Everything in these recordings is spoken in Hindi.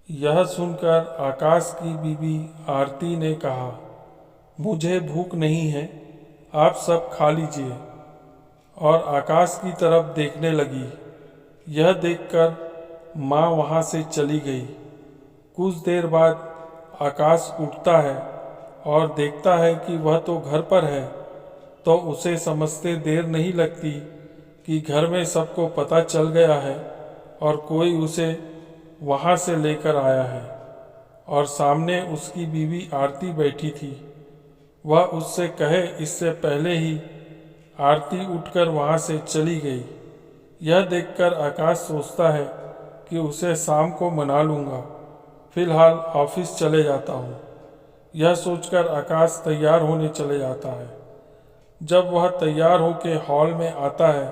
यह सुनकर आकाश की बीवी आरती ने कहा, मुझे भूख नहीं है, आप सब खा लीजिए। और आकाश की तरफ देखने लगी। यह देखकर माँ वहाँ से चली गई। कुछ देर बाद आकाश उठता है और देखता है कि वह तो घर पर है, तो उसे समझते देर नहीं लगती कि घर में सबको पता चल गया है और कोई उसे वहाँ से लेकर आया है। और सामने उसकी बीवी आरती बैठी थी। वह उससे कहे इससे पहले ही आरती उठकर वहाँ से चली गई। यह देखकर आकाश सोचता है कि उसे शाम को मना लूँगा, फिलहाल ऑफिस चले जाता हूँ। यह सोचकर आकाश तैयार होने चले जाता है। जब वह तैयार होकर हॉल में आता है,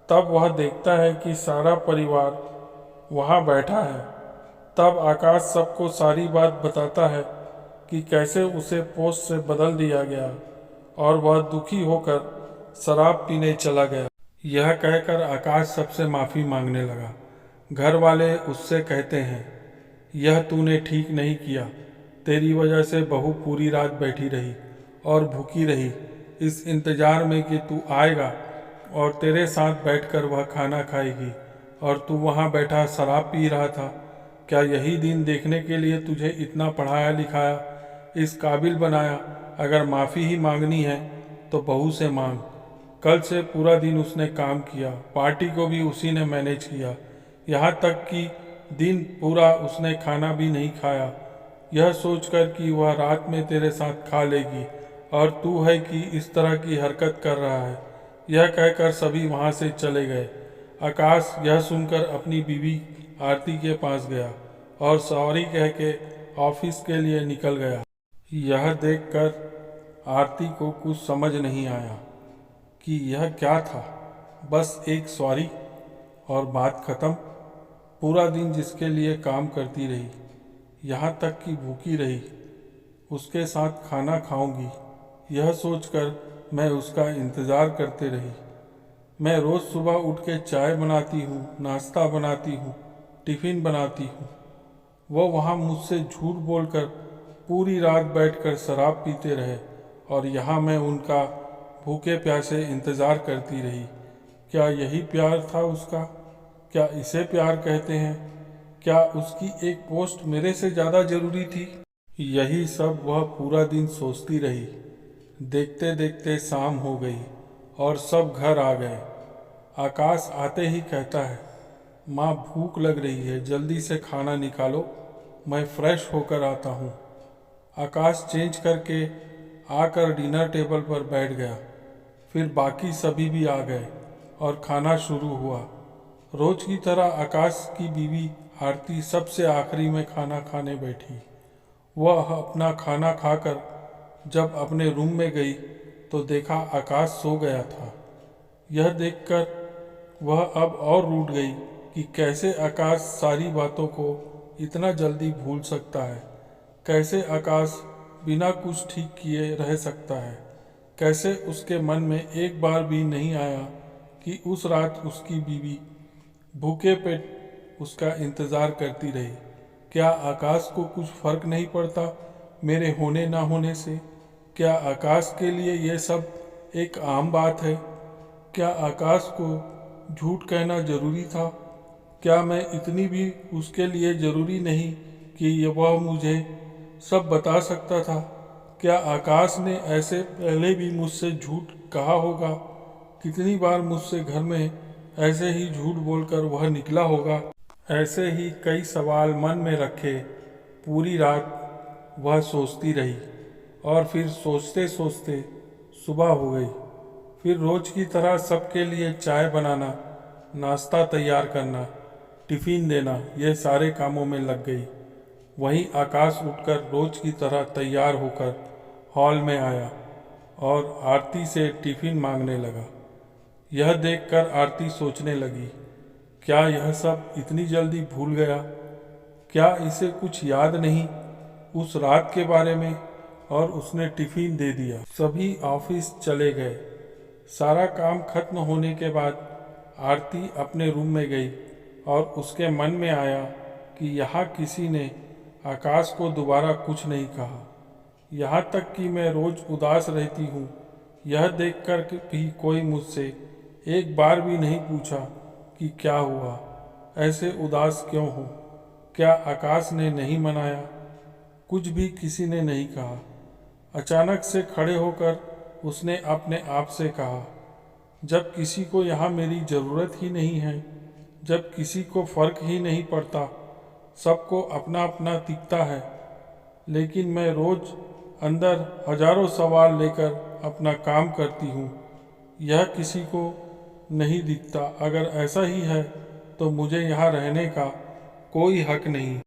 तब वह देखता है कि सारा परिवार वहाँ बैठा है। तब आकाश सबको सारी बात बताता है कि कैसे उसे पोस्ट से बदल दिया गया और वह दुखी होकर शराब पीने चला गया। यह कहकर आकाश सबसे माफ़ी मांगने लगा। घर वाले उससे कहते हैं, यह तूने ठीक नहीं किया, तेरी वजह से बहू पूरी रात बैठी रही और भूखी रही इस इंतज़ार में कि तू आएगा और तेरे साथ बैठकर वह खाना खाएगी, और तू वहाँ बैठा शराब पी रहा था। क्या यही दिन देखने के लिए तुझे इतना पढ़ाया लिखाया, इस काबिल बनाया? अगर माफ़ी ही मांगनी है तो बहू से मांग। कल से पूरा दिन उसने काम किया, पार्टी को भी उसी ने मैनेज किया, यहाँ तक कि दिन पूरा उसने खाना भी नहीं खाया। यह सोचकर कि वह रात में तेरे साथ खा लेगी और तू है कि इस तरह की हरकत कर रहा है। यह कहकर सभी वहाँ से चले गए। आकाश यह सुनकर अपनी बीवी आरती के पास गया और सॉरी कह के ऑफिस के लिए निकल गया। यह देखकर आरती को कुछ समझ नहीं आया कि यह क्या था। बस एक सॉरी और बात खत्म। पूरा दिन जिसके लिए काम करती रही, यहाँ तक कि भूखी रही, उसके साथ खाना खाऊंगी, यह सोचकर मैं उसका इंतज़ार करते रही। मैं रोज़ सुबह उठ के चाय बनाती हूँ, नाश्ता बनाती हूँ, टिफ़िन बनाती हूँ। वो वहाँ मुझसे झूठ बोलकर पूरी रात बैठकर शराब पीते रहे और यहाँ मैं उनका भूखे प्यासे इंतज़ार करती रही। क्या यही प्यार था उसका? क्या इसे प्यार कहते हैं? क्या उसकी एक पोस्ट मेरे से ज़्यादा ज़रूरी थी? यही सब वह पूरा दिन सोचती रही। देखते देखते शाम हो गई और सब घर आ गए। आकाश आते ही कहता है, माँ भूख लग रही है, जल्दी से खाना निकालो, मैं फ्रेश होकर आता हूँ। आकाश चेंज करके आकर डिनर टेबल पर बैठ गया। फिर बाकी सभी भी आ गए और खाना शुरू हुआ। रोज की तरह आकाश की बीवी आरती सबसे आखिरी में खाना खाने बैठी। वह अपना खाना खाकर जब अपने रूम में गई तो देखा आकाश सो गया था। यह देखकर वह अब और रूठ गई कि कैसे आकाश सारी बातों को इतना जल्दी भूल सकता है। कैसे आकाश बिना कुछ ठीक किए रह सकता है। कैसे उसके मन में एक बार भी नहीं आया कि उस रात उसकी बीवी भूखे पेट उसका इंतज़ार करती रही। क्या आकाश को कुछ फर्क नहीं पड़ता मेरे होने ना होने से? क्या आकाश के लिए यह सब एक आम बात है? क्या आकाश को झूठ कहना ज़रूरी था? क्या मैं इतनी भी उसके लिए ज़रूरी नहीं कि वह मुझे सब बता सकता था? क्या आकाश ने ऐसे पहले भी मुझसे झूठ कहा होगा? कितनी बार मुझसे घर में ऐसे ही झूठ बोलकर वह निकला होगा? ऐसे ही कई सवाल मन में रखे पूरी रात वह सोचती रही और फिर सोचते सोचते सुबह हो गई। फिर रोज की तरह सबके लिए चाय बनाना, नाश्ता तैयार करना, टिफ़िन देना, ये सारे कामों में लग गई। वहीं आकाश उठकर रोज की तरह तैयार होकर हॉल में आया और आरती से टिफ़िन मांगने लगा। यह देखकर आरती सोचने लगी, क्या यह सब इतनी जल्दी भूल गया? क्या इसे कुछ याद नहीं उस रात के बारे में? और उसने टिफ़िन दे दिया। सभी ऑफिस चले गए। सारा काम खत्म होने के बाद आरती अपने रूम में गई और उसके मन में आया कि यहाँ किसी ने आकाश को दोबारा कुछ नहीं कहा। यहाँ तक कि मैं रोज उदास रहती हूँ, यह देखकर भी कोई मुझसे एक बार भी नहीं पूछा कि क्या हुआ, ऐसे उदास क्यों हो। क्या आकाश ने नहीं मनाया? कुछ भी किसी ने नहीं कहा। अचानक से खड़े होकर उसने अपने आप से कहा, जब किसी को यहाँ मेरी ज़रूरत ही नहीं है, जब किसी को फर्क ही नहीं पड़ता, सबको अपना अपना दिखता है, लेकिन मैं रोज अंदर हजारों सवाल लेकर अपना काम करती हूँ, यह किसी को नहीं दिखता। अगर ऐसा ही है तो मुझे यहाँ रहने का कोई हक नहीं।